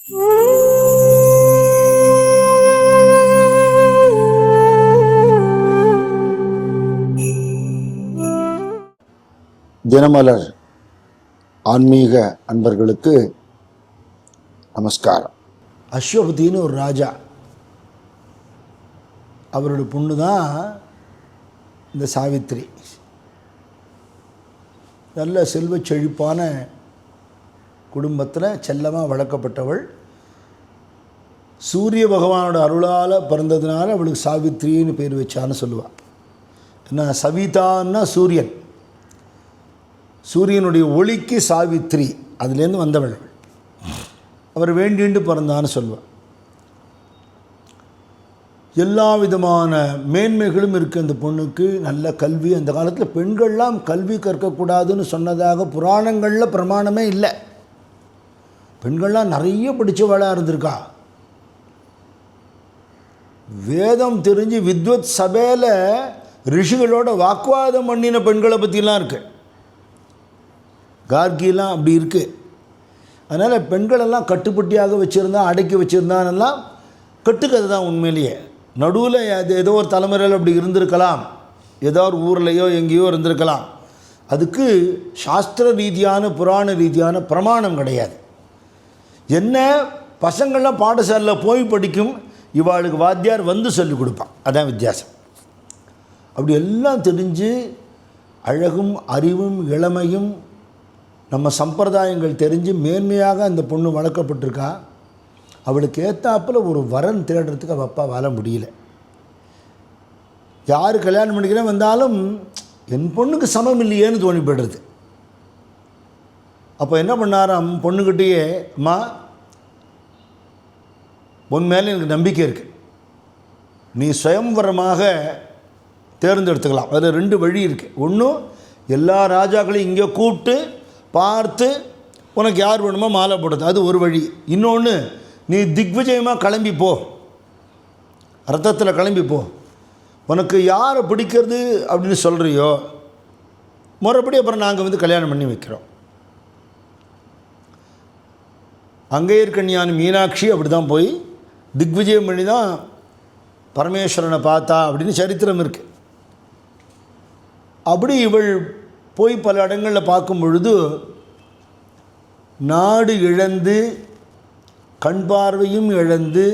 தினமலர் ஆன்மீக அன்பர்களுக்கு நமஸ்காரம். அஸ்வபதினு ஒரு ராஜா, அவரோட பொண்ணு தான் இந்த சாவித்திரி. நல்ல செல்வ செழிப்பான குடும்பத்தில் செல்லமாக வளர்க்கப்பட்டவள். சூரிய பகவானோட அருளால் பிறந்ததுனால அவளுக்கு சாவித்திரின்னு பேர் வச்சான்னு சொல்லுவாள். ஏன்னா சவிதான்னா சூரியன், சூரியனுடைய ஒளிக்கு சாவித்திரி, அதுலேருந்து வந்தவள். அவர் வேண்டிண்டு பிறந்தான்னு சொல்லுவாள். எல்லா விதமான மேன்மைகளும் இருக்குது அந்த பொண்ணுக்கு. நல்ல கல்வி, அந்த காலத்தில் பெண்கள்லாம் கல்வி கற்கக்கூடாதுன்னு சொன்னதாக புராணங்களில் பிரமாணமே இல்லை. பெண்கள்லாம் நிறைய படித்தவளாக இருந்திருக்கா. வேதம் தெரிஞ்சு வித்வத் சபையில் ரிஷிகளோட வாக்குவாதம் பண்ணின பெண்களை பற்றிலாம் இருக்குது. கார்கிலாம் அப்படி இருக்குது. அதனால் பெண்களெல்லாம் கட்டுப்பட்டியாக வச்சுருந்தா, அடக்கி வச்சுருந்தானெல்லாம் கட்டுக்கதை தான் உண்மையிலேயே. நடுவில் ஏதோ ஒரு தலைமுறையில் அப்படி இருந்திருக்கலாம், ஏதோ ஒரு ஊர்லேயோ எங்கேயோ இருந்திருக்கலாம். அதுக்கு சாஸ்திர ரீதியான புராண ரீதியான பிரமாணம் கிடையாது. என்ன பசங்கள்லாம் பாடசாலையில் போய் படிக்கும், இவாளுக்கு வாத்தியார் வந்து சொல்லிக் கொடுப்பான். அதான் வித்தியாசம். அப்படி எல்லாம் தெரிஞ்சு அழகும் அறிவும் இளமையும் நம்ம சம்பிரதாயங்கள் தெரிஞ்சு மேன்மையாக அந்த பொண்ணு வளர்க்கப்பட்டிருக்கா. அவளுக்கு ஏற்றாப்பில் ஒரு வரன் தேடுறதுக்கு அவள் அப்பா வாழ முடியல. யார் கல்யாணம் பண்ணிக்கிறேன் வந்தாலும் என் பொண்ணுக்கு சமம் இல்லையேன்னு தோணி போய்டுறது. அப்போ என்ன பண்ணாராம், பொண்ணுக்கிட்டேயே, அம்மா உன் மேலே எனக்கு நம்பிக்கை இருக்குது, நீ சுயம்வரமாக தேர்ந்தெடுத்துக்கலாம். அதில் 2 வழி இருக்குது. ஒன்றும் எல்லா ராஜாக்களையும் இங்கே கூப்பிட்டு பார்த்து உனக்கு யார் வேணுமோ மாலை போடுறது, அது ஒரு வழி. இன்னொன்று, நீ திக்விஜயமாக கிளம்பி போ, ரத்தத்தில் கிளம்பி போ. உனக்கு யாரை பிடிக்கிறது அப்படின்னு சொல்கிறியோ முறைப்படி அப்புறம் நாங்கள் வந்து கல்யாணம் பண்ணி வைக்கிறோம். அங்கேயர்கன்யான் மீனாட்சி அப்படி தான் போய் திக்விஜயம் பண்ணி தான் பரமேஸ்வரனை பார்த்தா அப்படின்னு சரித்திரம் இருக்குது. அப்படி இவள் போய் பல இடங்களில் பார்க்கும் பொழுது நாடு இழந்து, கண் பார்வையும் இழந்து,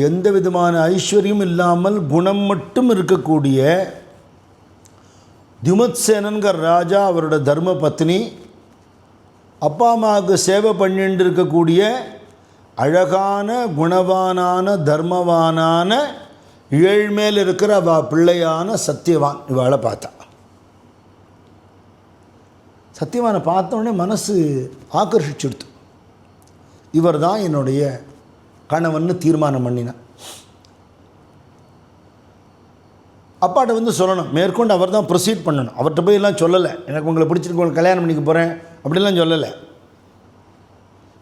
எந்த விதமான ஐஸ்வர்யம் இல்லாமல் குணம் மட்டும் இருக்கக்கூடிய தியுமத்சேனன்கிற ராஜா, அவரோட தர்ம பத்னி, அப்பா அம்மாவுக்கு சேவை பண்ணிட்டு இருக்கக்கூடிய அழகான குணவானான தர்மவானான ஏழ்மேல் இருக்கிற அவள் பிள்ளையான சத்தியவான் இவளை பார்த்தா. சத்தியவானை பார்த்தோடனே மனசு ஆக்கர்ஷிச்சுடுத்து. இவர் தான் என்னுடைய கணவன்னு தீர்மானம் பண்ணினான். அப்பாட்ட வந்து சொல்லணும், மேற்கொண்டு அவர் தான் ப்ரொசீட் பண்ணணும். அவர்கிட்ட போய் எல்லாம் சொல்லலை, எனக்கு உங்களை பிடிச்சிருக்கு, உங்களுக்கு கல்யாணம் பண்ணிக்க போகிறேன் அப்படிலாம் சொல்லலை.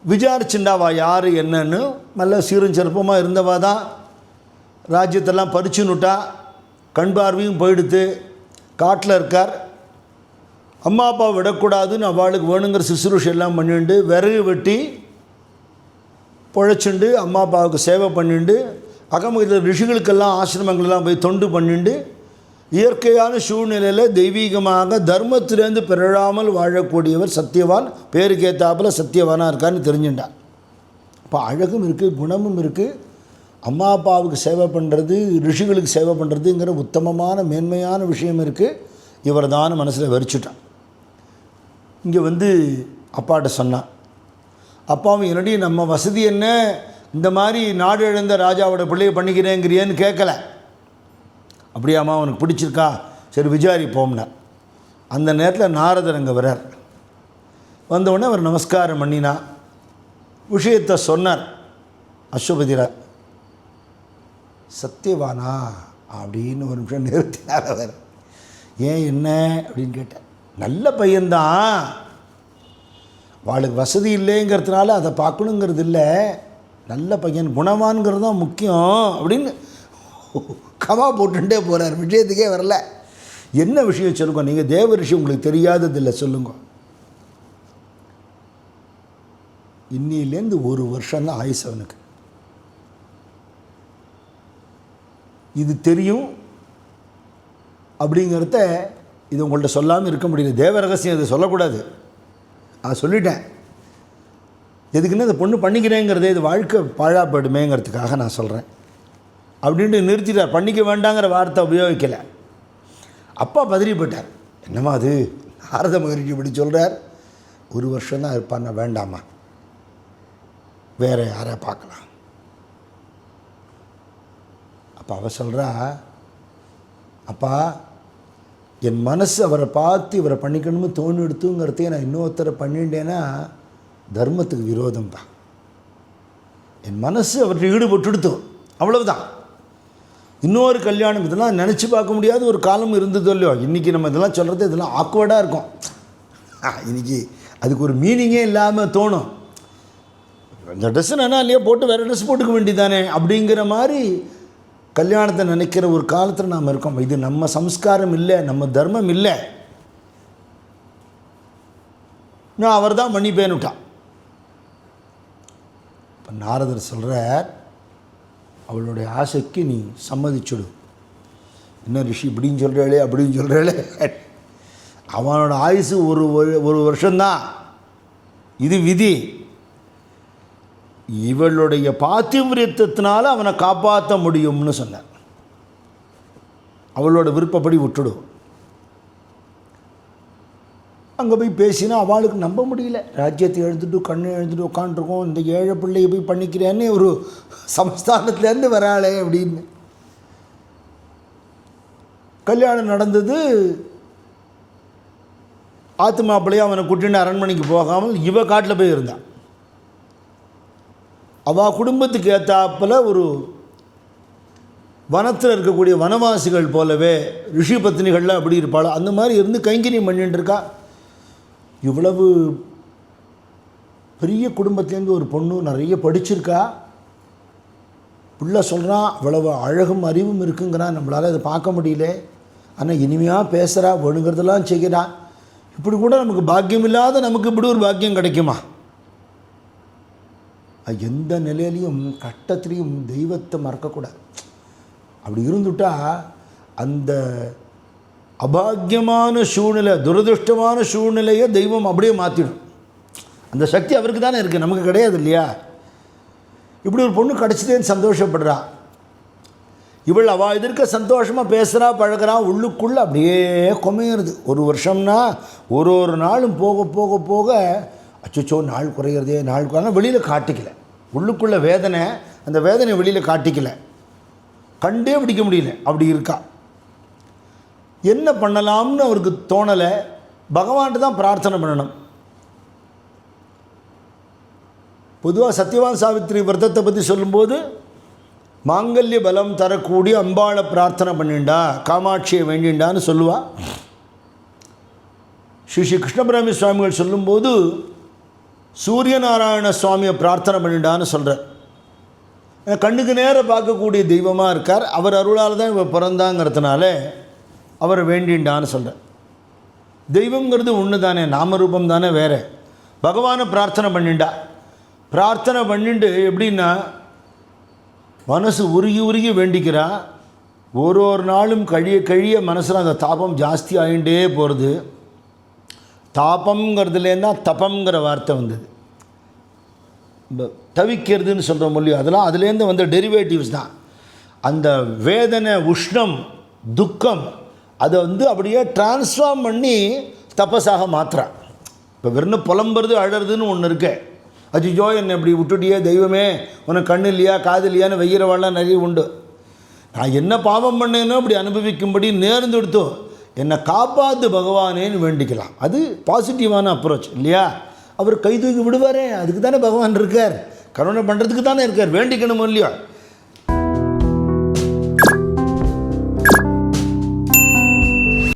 விசாரிச்சுண்டாவா யார் என்னன்னு. நல்ல சீரும் சிறப்பமாக இருந்தவா தான். ராஜ்யத்தெல்லாம் பறிச்சுன்னுட்டா, கண் பார்வையும் போயிடுத்து, காட்டில் இருக்கார். அம்மா அப்பா விடக்கூடாதுன்னு அவளுக்கு வேணுங்கிற சுசுரூஷை எல்லாம் பண்ணிண்டு, விறகு வெட்டி பொழைச்சுண்டு, அம்மா அப்பாவுக்கு சேவை பண்ணிண்டு, அகமகிற ரிஷிகளுக்கெல்லாம் ஆசிரமங்களெல்லாம் போய் தொண்டு பண்ணிண்டு, இயற்கையான சூழ்நிலையில் தெய்வீகமாக தர்மத்திலேருந்து பிறழாமல் வாழக்கூடியவர் சத்தியவான். பேருக்கேற்றாப்பில் சத்தியவானாக இருக்கான்னு தெரிஞ்சுட்டான். இப்போ அழகும் இருக்குது, குணமும் இருக்குது. அம்மா அப்பாவுக்கு சேவை பண்ணுறது, ரிஷிகளுக்கு சேவை பண்ணுறதுங்கிற உத்தமமான மேன்மையான விஷயம் இருக்குது. இவர் தான் மனசில் வரிச்சுட்டான். இங்கே வந்து அப்பாட்ட சொன்னான், அப்பாவும் என்னடி நம்ம வசதி என்ன, இந்த மாதிரி நாடு இழந்த ராஜாவோட பிள்ளையை பண்ணிக்கிறேங்கிறியேன்னு கேட்கல. அப்படியாம்மா அவனுக்கு பிடிச்சிருக்கா, சரி விசாரிப்போம்னா. அந்த நேரத்தில் நாரதர் அங்கே வரார். வந்தவுடனே அவர் நமஸ்காரம் பண்ணினா, விஷயத்தை சொன்னார். அஸ்வபதிரார் சத்தியவானா அப்படின்னு ஒரு நிமிஷம் நிறுத்தினார் அவர். ஏன் என்ன அப்படின்னு கேட்டேன். நல்ல பையன்தான், அவளுக்கு வசதி இல்லைங்கிறதுனால அதை பார்க்கணுங்கிறது இல்லை, நல்ல பையன், குணவான்கிறது தான் முக்கியம் அப்படின்னு கவா போட்டுட்டே போகிறார். விஷயத்துக்கே வரல. என்ன விஷயம் சொல்லுங்க, நீங்கள் தேவ ரிஷி, உங்களுக்கு தெரியாததில்லை சொல்லுங்க. இன்னிலேருந்து 1 வருஷம்தான் ஆயுசு அவனுக்கு. இது தெரியும் அப்படிங்கிறத இது உங்கள்கிட்ட சொல்லாமல் இருக்க முடியல. தேவ ரகசியம் இது சொல்லக்கூடாது. நான் சொல்லிட்டேன். எதுக்குன்னு இந்த பொண்ணு பண்ணிக்கிறேங்கிறதே இது வாழ்க்கை பாழாப்படுமேங்கிறதுக்காக நான் சொல்கிறேன் அப்படின்ட்டு நிறுத்திட்டார். பண்ணிக்க வேண்டாங்கிற வார்த்தை உபயோகிக்கலை. அப்பா பதறிப்பட்டார். என்னம்மா அது, நாரத மகரிஷி இப்படி சொல்கிறார், 1 வருஷம்தான் இருப்பான்னா வேண்டாமா, வேறு யாரை பார்க்கலாம். அப்போ அவ சொல்கிறா, அப்பா என் மனசு அவரை பார்த்து இவரை பண்ணிக்கணும்னு தோணு எடுத்துங்கிறதையே நான் இன்னொருத்தரை பண்ணிட்டேன்னா தர்மத்துக்கு விரோதம் தான். என் மனசு அவர்கிட்ட ஈடுபட்டுடுத்தோம், அவ்வளவுதான். இன்னொரு கல்யாணம் இதெல்லாம் நினச்சி பார்க்க முடியாத ஒரு காலம் இருந்ததோ இல்லையோ. இன்றைக்கி நம்ம இதெல்லாம் சொல்கிறது இதெல்லாம் ஆக்வர்டாக இருக்கும். இன்றைக்கி அதுக்கு ஒரு மீனிங்கே இல்லாமல் தோணும். இந்த ட்ரெஸ்ஸு நான் இல்லையா போட்டு வேறு ட்ரெஸ் போட்டுக்க வேண்டியதானே அப்படிங்கிற மாதிரி கல்யாணத்தை நினைக்கிற ஒரு காலத்தில் நாம் இருக்கோம். இது நம்ம சம்ஸ்காரம் இல்லை, நம்ம தர்மம் இல்லை. நான் அவர் தான் மன்னிப்பேன்னுட்டான். இப்போ நாரதர் சொல்கிறார், அவளுடைய ஆசைக்கு நீ சம்மதிச்சுடு. என்ன ரிஷி இப்படின்னு சொல்கிறாளே அப்படின்னு சொல்கிறாளே, அவனோட ஆயுசு ஒரு வருஷம்தான், இது விதி. இவளுடைய பாத்திவிரத்தினால அவனை காப்பாற்ற முடியும்னு சொன்னார். அவளோட விருப்பப்படி விட்டுடும். அங்கே போய் பேசினா அவளுக்கு நம்ப முடியல. ராஜ்யத்தை எழுந்துட்டு கண்ணை எழுந்துட்டு உட்காந்துருக்கோம், இந்த ஏழை பிள்ளையை போய் பண்ணிக்கிறேன்னு ஒரு சமஸ்தானத்துலேருந்து வராளே அப்படின்னு. கல்யாணம் நடந்தது. ஆத்து மாப்பிள்ளையை அவனை கூட்டின்னு அரண்மனைக்கு போகாமல் இவ காட்டில் போய் இருந்தான். அவள் குடும்பத்துக்கு ஏற்றாப்பில் ஒரு வனத்தில் இருக்கக்கூடிய வனவாசிகள் போலவே ரிஷி பத்தினிகளில் அப்படி இருப்பாள். அந்த மாதிரி இருந்து கைங்கரியம் பண்ணிட்டு இருக்கா. இவ்வளவு பெரிய குடும்பத்துலேருந்து ஒரு பொண்ணு நிறைய படிச்சிருக்கா. பிள்ளை சொல்கிறான், இவ்வளவு அழகும் அறிவும் இருக்குங்கிறான், நம்மளால் அதை பார்க்க முடியல. ஆனால் இனிமையாக பேசுகிறா, வேணுங்கிறதெல்லாம் செய்கிறான். இப்படி கூட நமக்கு பாக்கியம் இல்லாத நமக்கு இப்படி ஒரு பாக்கியம் கிடைக்குமா? எந்த நிலையிலையும் கட்டத்திலையும் தெய்வத்தை மறக்கக்கூடாது. அப்படி இருந்துட்டால் அந்த அபாக்கியமான சூழ்நிலை, துரதிருஷ்டமான சூழ்நிலையை தெய்வம் அப்படியே மாற்றிடும். அந்த சக்தி அவருக்கு தானே இருக்குது, நமக்கு கிடையாது இல்லையா? இப்படி ஒரு பொண்ணு கிடச்சிதேன்னு சந்தோஷப்படுறா. இவள் அவள் எதிர்க்க சந்தோஷமாக பேசுகிறா, பழகிறா. உள்ளுக்குள்ளே அப்படியே குமையிறது. 1 வருஷம்னா ஒரு நாளும் போக போக போக அச்சோ நாள் குறையிறதே, நாள் குறைனா வெளியில் காட்டிக்கல. உள்ளுக்குள்ளே வேதனை, அந்த வேதனை வெளியில் காட்டிக்கல, கண்டே பிடிக்க முடியல. அப்படி இருக்கா. என்ன பண்ணலாம்னு அவருக்கு தோணலை. பகவான்கிட்ட தான் பிரார்த்தனை பண்ணணும். பொதுவாக சத்யவான் சாவித்திரி விரதத்தை பற்றி சொல்லும்போது மாங்கல்ய பலம் தரக்கூடிய அம்பாளை பிரார்த்தனை பண்ணிண்டா, காமாட்சியை வேண்டிண்டான்னு சொல்லுவாள். ஸ்ரீ கிருஷ்ணபிரமி சுவாமிகள் சொல்லும்போது சூரியநாராயண சுவாமியை பிரார்த்தனை பண்ணிண்டான்னு சொல்கிறார். கண்ணுக்கு நேரம் பார்க்கக்கூடிய தெய்வமாக இருக்கார். அவர் அருளால் தான் இவ பிறந்தாங்கிறதுனால அவரை வேண்டிண்டான்னு சொல்கிறார். தெய்வங்கிறது ஒன்று தானே, நாமரூபம் தானே வேறு. பகவானை பிரார்த்தனை பண்ணிண்டா. பிரார்த்தனை பண்ணிட்டு எப்படின்னா மனசு உருகி உருகி வேண்டிக்கிறா. ஒரு நாளும் கழிய மனசில் அந்த தாபம் ஜாஸ்தி ஆகிட்டே போகிறது. தாபங்கிறதுலேருந்தா தபங்கிற வார்த்தை வந்தது. தவிக்கிறதுன்னு சொல்கிறோம் இல்லையோ, அதெல்லாம் அதுலேருந்து வந்த டெரிவேட்டிவ்ஸ் தான். அந்த வேதனை, உஷ்ணம், துக்கம் அதை அப்படியே டிரான்ஸ்ஃபார்ம் பண்ணி தபஸாக மாற்றுறான். இப்போ வெறும் புலம்புறது அழறதுன்னு ஒன்று இருக்கு. அஜிஜோ என்னை இப்படி விட்டுட்டியே தெய்வமே, உனக்கு கண்ணு இல்லையா காது இல்லையான்னு வெய்கிறவாள்லாம் நிறைய உண்டு. நான் என்ன பாவம் பண்ணேனோ அப்படி அனுபவிக்கும்படி நேர்ந்து எடுத்தோம், என்னை காப்பாற்று பகவானேன்னு வேண்டிக்கலாம். அது பாசிட்டிவான அப்ரோச் இல்லையா? அவர் கை தூக்கி விடுவாரே, அதுக்கு தானே பகவான் இருக்கார், கருணை பண்ணுறதுக்கு தானே இருக்கார், வேண்டிக்கணும் இல்லையா?